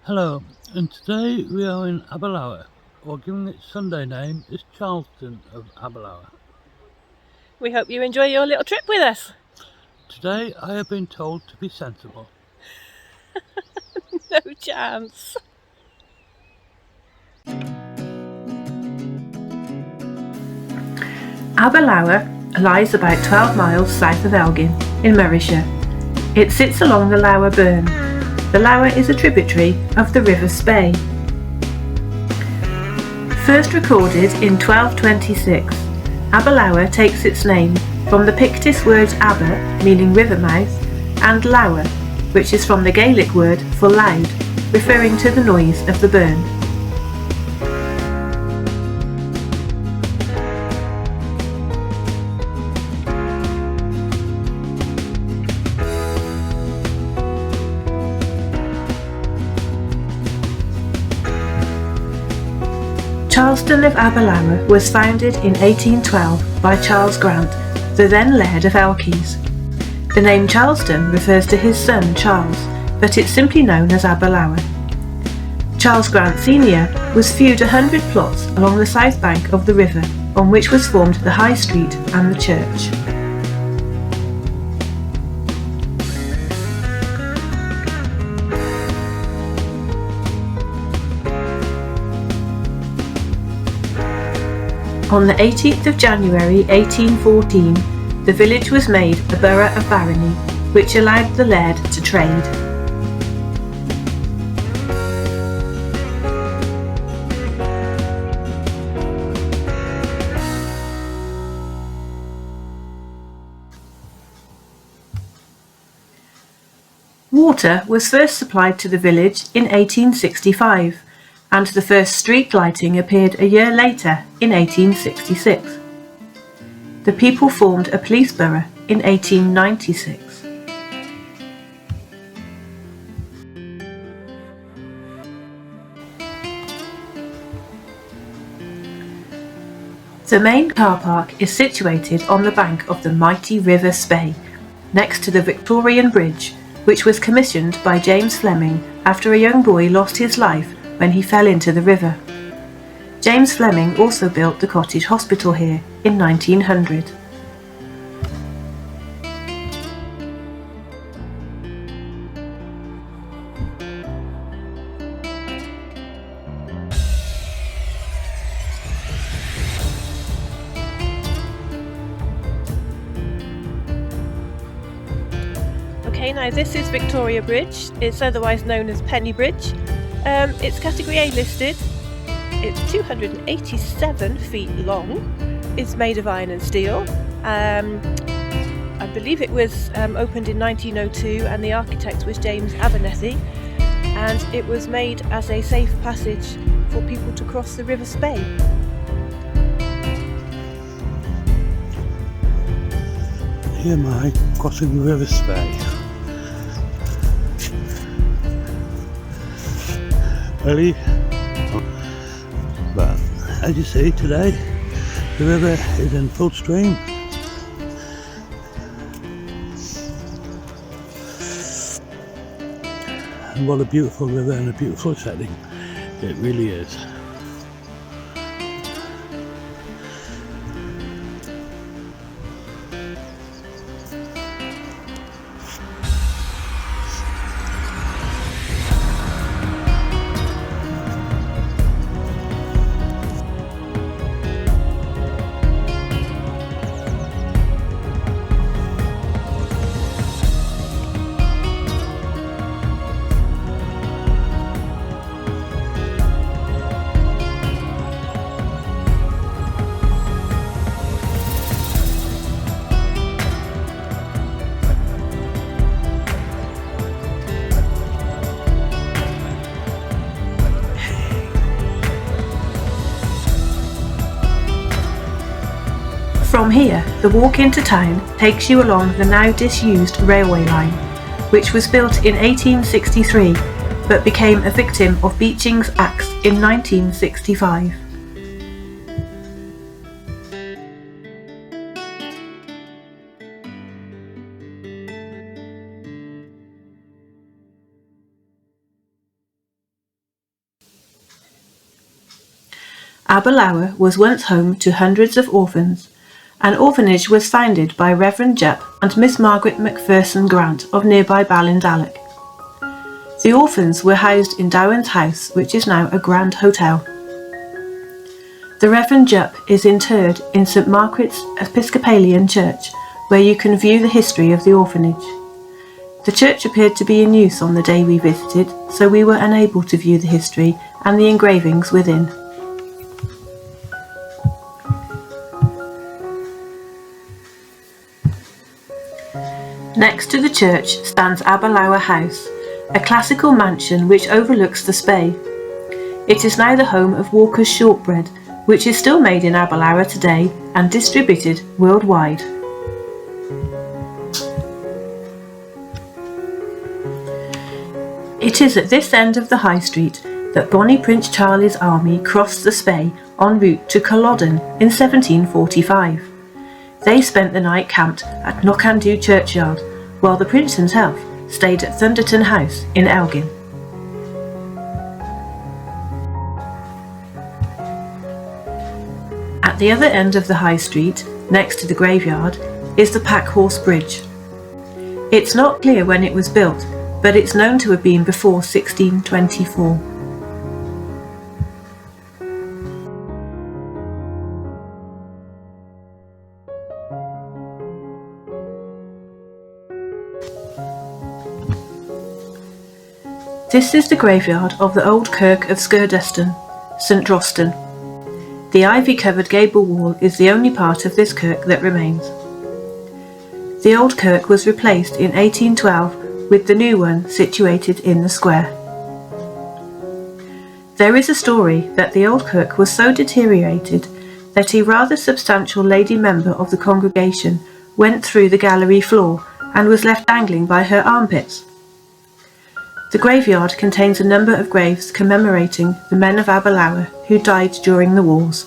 Hello, and today we are in Aberlour, or giving its Sunday name is Charlestown of Aberlour. We hope you enjoy your little trip with us. Today I have been told to be sensible. No chance. Aberlour lies about 12 miles south of Elgin, in Merryshire. It sits along the Lower Burn. The Lower is a tributary of the River Spey. First recorded in 1226, Aberlour takes its name from the Pictish words Aber, meaning river mouth, and Lower, which is from the Gaelic word for loud, referring to the noise of the burn. Charlestown of Aberlour was founded in 1812 by Charles Grant, the then Laird of Elchies. The name Charlestown refers to his son Charles, but it's simply known as Aberlour. Charles Grant Sr. was feud 100 plots along the south bank of the river, on which was formed the High Street and the church. On the 18th of January 1814, the village was made a borough of barony, which allowed the laird to trade. Water was first supplied to the village in 1865, and the first street lighting appeared a year later in 1866. The people formed a police borough in 1896. The main car park is situated on the bank of the mighty River Spey, next to the Victorian Bridge, which was commissioned by James Fleming after a young boy lost his life when he fell into the river. James Fleming also built the cottage hospital here in 1900. Okay, now this is Victoria Bridge. It's otherwise known as Penny Bridge. It's Category A listed. It's 287 feet long. It's made of iron and steel. I believe it was opened in 1902 and the architect was James Abernethy, and it was made as a safe passage for people to cross the River Spey. Here am I crossing the River Spey. Early, but as you see today, the river is in full stream. And what a beautiful river and a beautiful setting it really is. From here, the walk into town takes you along the now disused railway line, which was built in 1863 but became a victim of Beeching's axe in 1965. Aberlour was once home to hundreds of orphans. An orphanage was founded by Reverend Jupp and Miss Margaret Macpherson Grant of nearby Ballindalloch. The orphans were housed in Dowan's house, which is now a grand hotel. The Reverend Jupp is interred in St Margaret's Episcopalian Church, where you can view the history of the orphanage. The church appeared to be in use on the day we visited, so we were unable to view the history and the engravings within. Next to the church stands Aberlour House, a classical mansion which overlooks the Spey. It is now the home of Walker's shortbread, which is still made in Aberlour today and distributed worldwide. It is at this end of the High Street that Bonnie Prince Charlie's army crossed the Spey en route to Culloden in 1745. They spent the night camped at Knockandew churchyard, while the Prince himself stayed at Thunderton House in Elgin. At the other end of the High Street, next to the graveyard, is the Packhorse Bridge. It's not clear when it was built, but it's known to have been before 1624. This is the graveyard of the old kirk of Skerdeston, St Drosten. The ivy-covered gable wall is the only part of this kirk that remains. The old kirk was replaced in 1812 with the new one situated in the square. There is a story that the old kirk was so deteriorated that a rather substantial lady member of the congregation went through the gallery floor and was left dangling by her armpits. The graveyard contains a number of graves commemorating the men of Aberlour who died during the wars.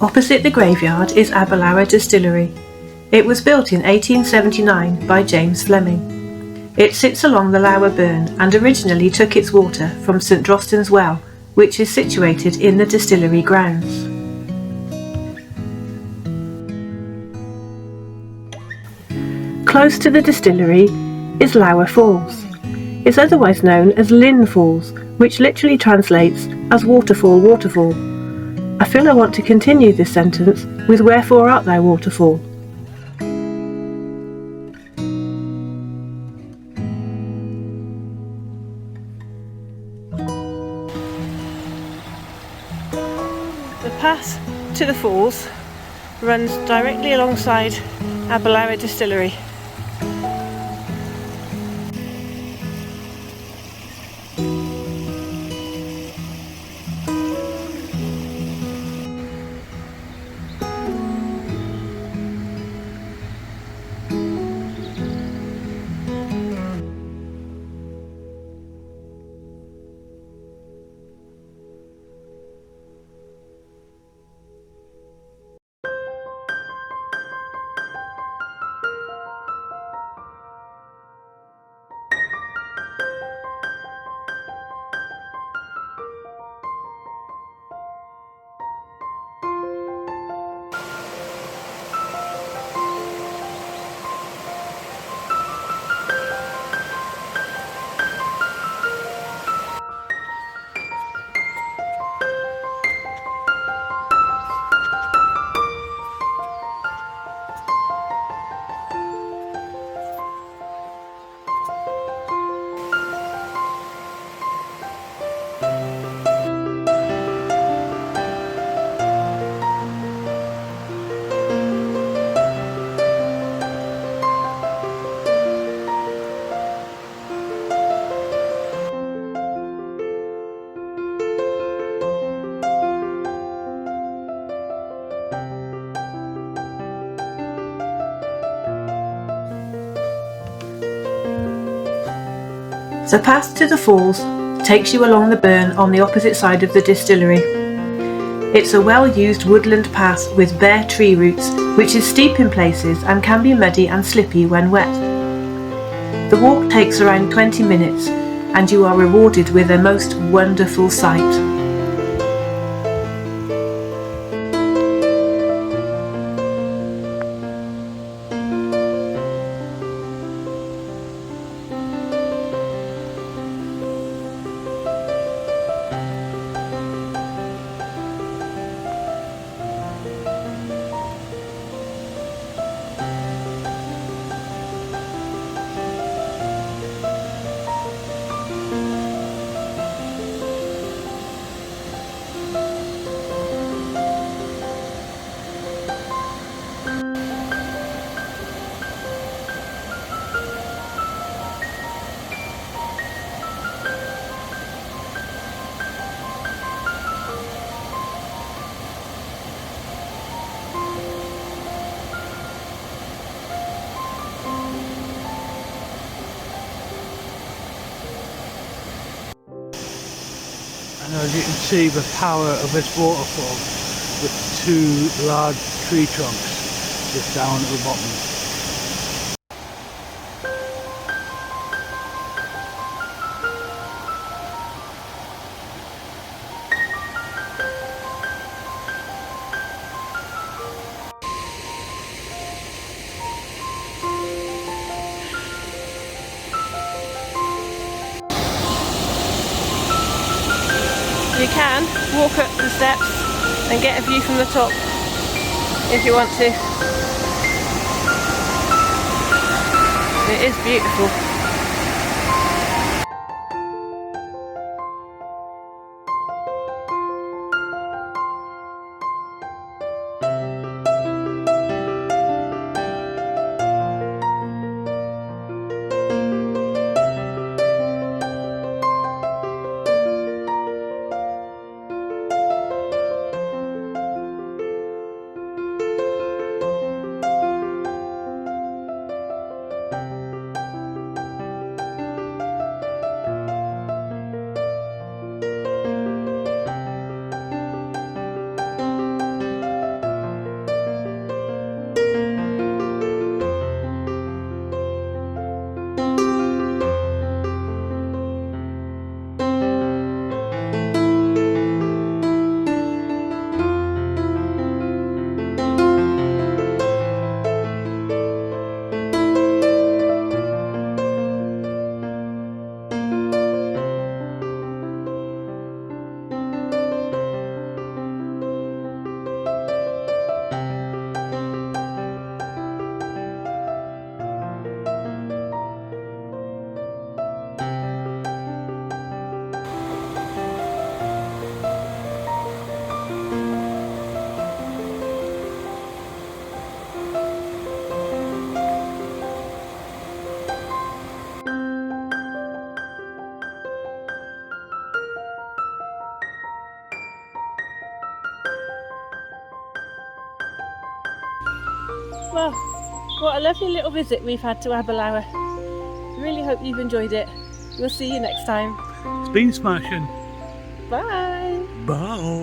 Opposite the graveyard is Aberlour Distillery. It was built in 1879 by James Fleming. It sits along the Lower Burn and originally took its water from St Drosten's Well, which is situated in the distillery grounds. Close to the distillery is Lower Falls. It's otherwise known as Linn Falls, which literally translates as waterfall, waterfall. I feel I want to continue this sentence with "Wherefore art thou, waterfall?" The path to the falls runs directly alongside Aberlour Distillery. The path to the falls takes you along the burn on the opposite side of the distillery. It's a well-used woodland path with bare tree roots, which is steep in places and can be muddy and slippy when wet. The walk takes around 20 minutes and you are rewarded with a most wonderful sight. And as you can see, the power of this waterfall with two large tree trunks just down at the bottom. You can walk up the steps and get a view from the top if you want to. It is beautiful. Well, what a lovely little visit we've had to Aberlour. Really hope you've enjoyed it. We'll see you next time. It's been smashing. Bye! Bye!